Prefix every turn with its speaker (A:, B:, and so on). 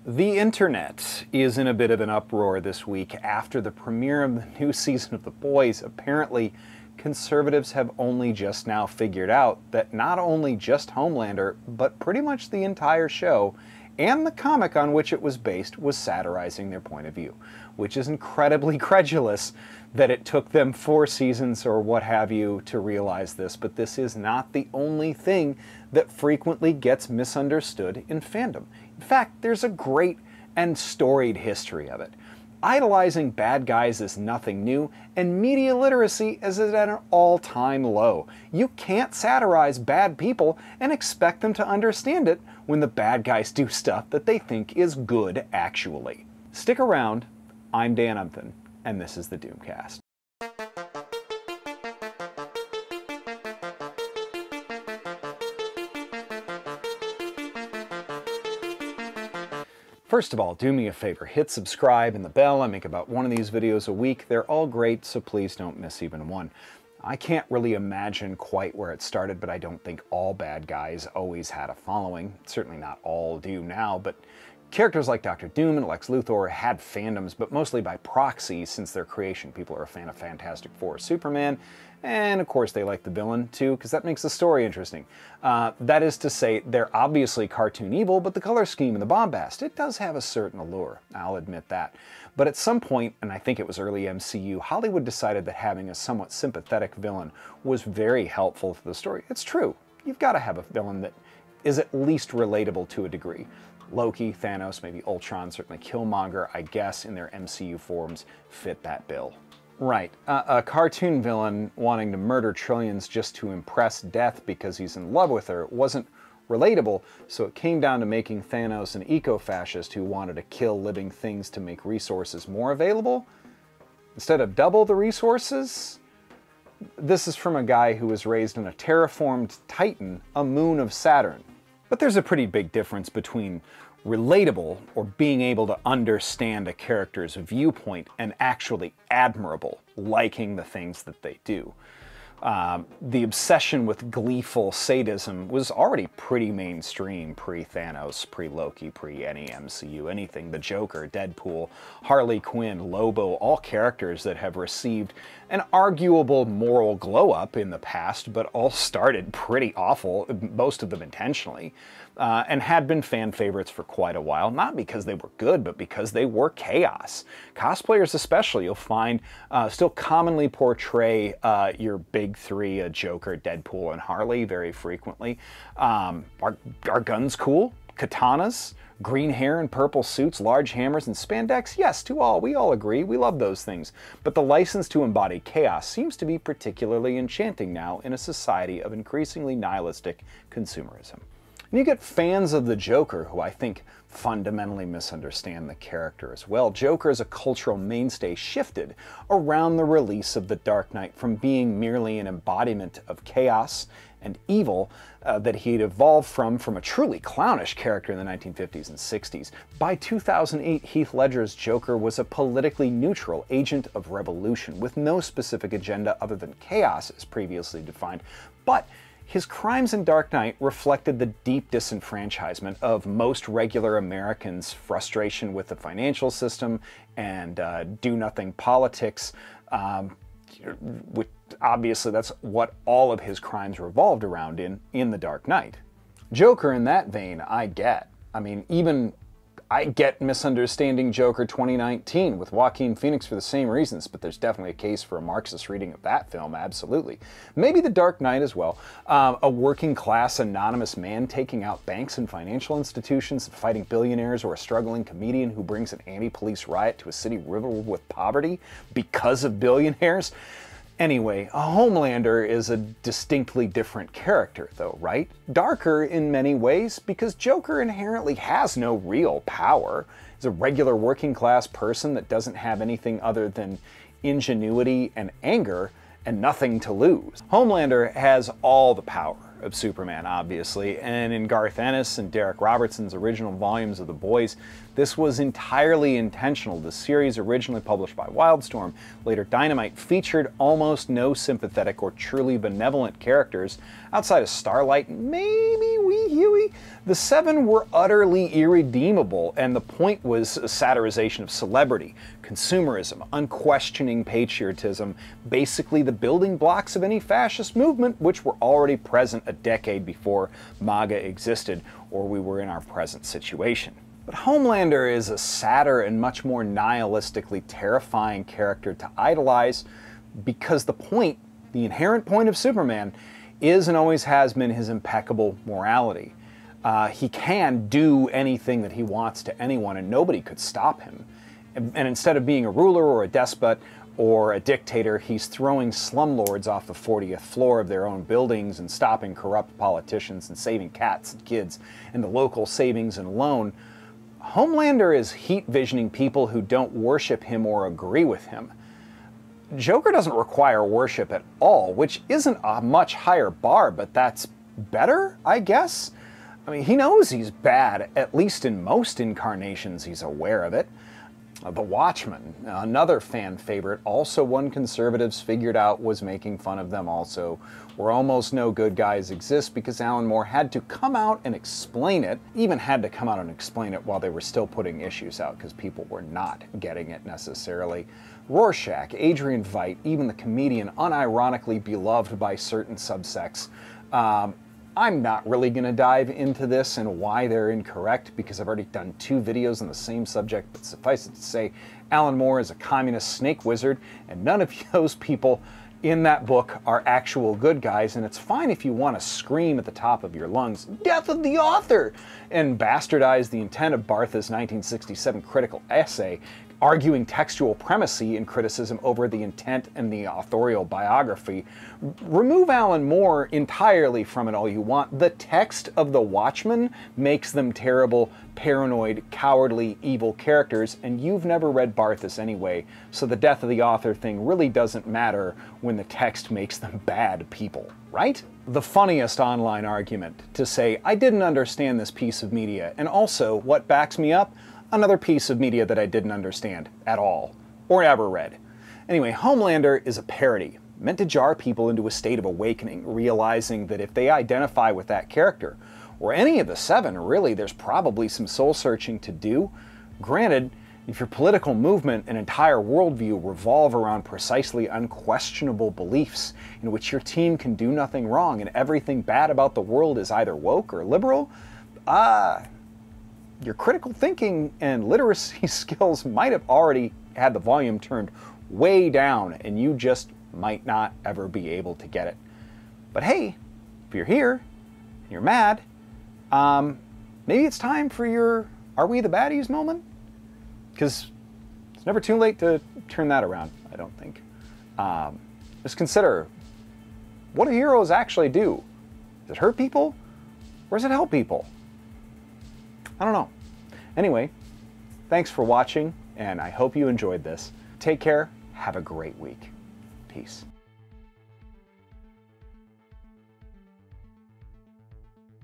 A: The internet is in a bit of an uproar this week after the premiere of the new season of The Boys. Apparently, conservatives have only just now figured out that not only just Homelander, but pretty much the entire show and the comic on which it was based was satirizing their point of view, which is incredibly credulous that it took them 4 seasons or what have you to realize this, but this is not the only thing that frequently gets misunderstood in fandom. In fact, there's a great and storied history of it. Idolizing bad guys is nothing new, and media literacy is at an all-time low. You can't satirize bad people and expect them to understand it when the bad guys do stuff that they think is good, actually. Stick around. I'm Dan Umpton, and this is the Doomcast. First of all, do me a favor, hit subscribe and the bell. I make about 1 of these videos a week. They're all great, so please don't miss even one. I can't really imagine quite where it started, but I don't think all bad guys always had a following. Certainly not all do now, but characters like Dr. Doom and Lex Luthor had fandoms, but mostly by proxy since their creation. People are a fan of Fantastic Four, Superman, and of course they like the villain too, because that makes the story interesting. That is to say, they're obviously cartoon evil, but the color scheme and the bombast, it does have a certain allure, I'll admit that. But at some point, and I think it was early MCU, Hollywood decided that having a somewhat sympathetic villain was very helpful to the story. It's true, you've got to have a villain that is at least relatable to a degree. Loki, Thanos, maybe Ultron, certainly Killmonger, I guess, in their MCU forms, fit that bill. Right, a cartoon villain wanting to murder trillions just to impress Death because he's in love with her wasn't relatable, so it came down to making Thanos an eco-fascist who wanted to kill living things to make resources more available. Instead of double the resources? This is from a guy who was raised on a terraformed Titan, a moon of Saturn. But there's a pretty big difference between relatable, or being able to understand a character's viewpoint, and actually admirable, liking the things that they do. The obsession with gleeful sadism was already pretty mainstream pre-Thanos, pre-Loki, pre-any MCU, anything. The Joker, Deadpool, Harley Quinn, Lobo, all characters that have received an arguable moral glow-up in the past, but all started pretty awful, most of them intentionally, and had been fan favorites for quite a while, not because they were good, but because they were chaos. Cosplayers especially, you'll find, still commonly portray your big three, Joker, Deadpool, and Harley very frequently. Are guns cool? Katanas? Green hair and purple suits, large hammers and spandex? Yes, to all. We all agree. We love those things. But the license to embody chaos seems to be particularly enchanting now in a society of increasingly nihilistic consumerism. And you get fans of the Joker who I think fundamentally misunderstand the character as well. Joker as a cultural mainstay shifted around the release of The Dark Knight from being merely an embodiment of chaos and evil that he'd evolved from a truly clownish character in the 1950s and 60s. By 2008, Heath Ledger's Joker was a politically neutral agent of revolution with no specific agenda other than chaos as previously defined. But his crimes in Dark Knight reflected the deep disenfranchisement of most regular Americans' frustration with the financial system and do-nothing politics, which obviously that's what all of his crimes revolved around in The Dark Knight. Joker in that vein, I get. I mean, even I get misunderstanding Joker 2019 with Joaquin Phoenix for the same reasons, but there's definitely a case for a Marxist reading of that film, absolutely. Maybe The Dark Knight as well. A working class anonymous man taking out banks and financial institutions, fighting billionaires, or a struggling comedian who brings an anti-police riot to a city riddled with poverty because of billionaires. Anyway, a Homelander is a distinctly different character though, right? Darker in many ways, because Joker inherently has no real power. He's a regular working class person that doesn't have anything other than ingenuity and anger and nothing to lose. Homelander has all the power. of Superman, obviously, and in Garth Ennis and Derek Robertson's original volumes of The Boys, this was entirely intentional. The series, originally published by Wildstorm, later Dynamite, featured almost no sympathetic or truly benevolent characters outside of Starlight and maybe Wee Huey. The Seven were utterly irredeemable, and the point was a satirization of celebrity, consumerism, unquestioning patriotism, basically the building blocks of any fascist movement, which were already present a decade before MAGA existed or we were in our present situation. But Homelander is a sadder and much more nihilistically terrifying character to idolize because the inherent point of Superman is and always has been his impeccable morality. He can do anything that he wants to anyone and nobody could stop him. And instead of being a ruler or a despot or a dictator, he's throwing slumlords off the 40th floor of their own buildings and stopping corrupt politicians and saving cats and kids in the local savings and loan. Homelander is heat visioning people who don't worship him or agree with him. Joker doesn't require worship at all, which isn't a much higher bar, but that's better, I guess? I mean, he knows he's bad, at least in most incarnations he's aware of it. The Watchmen, another fan favorite, also one conservatives figured out was making fun of them also, where almost no good guys exist because Alan Moore had to come out and explain it, even had to come out and explain it while they were still putting issues out because people were not getting it necessarily. Rorschach, Adrian Veidt, even the comedian unironically beloved by certain subsects. I'm not really going to dive into this and why they're incorrect because I've already done 2 videos on the same subject, but suffice it to say, Alan Moore is a communist snake wizard, and none of those people in that book are actual good guys, and it's fine if you want to scream at the top of your lungs, "Death of the author!" and bastardize the intent of Bartha's 1967 critical essay, arguing textual primacy in criticism over the intent and the authorial biography. Remove Alan Moore entirely from it all you want. The text of The Watchmen makes them terrible, paranoid, cowardly, evil characters, and you've never read Barthas anyway, so the death of the author thing really doesn't matter when the text makes them bad people, right? The funniest online argument to say, I didn't understand this piece of media, and also, what backs me up? Another piece of media that I didn't understand at all, or ever read. Anyway, Homelander is a parody, meant to jar people into a state of awakening, realizing that if they identify with that character, or any of the 7, really, there's probably some soul-searching to do. Granted, if your political movement and entire worldview revolve around precisely unquestionable beliefs in which your team can do nothing wrong and everything bad about the world is either woke or liberal, your critical thinking and literacy skills might have already had the volume turned way down and you just might not ever be able to get it. But hey, if you're here and you're mad, maybe it's time for your "Are we the baddies" moment? Because it's never too late to turn that around, I don't think. Just consider, what do heroes actually do? Does it hurt people or does it help people? I don't know. Anyway, thanks for watching, and I hope you enjoyed this. Take care. Have a great week. Peace.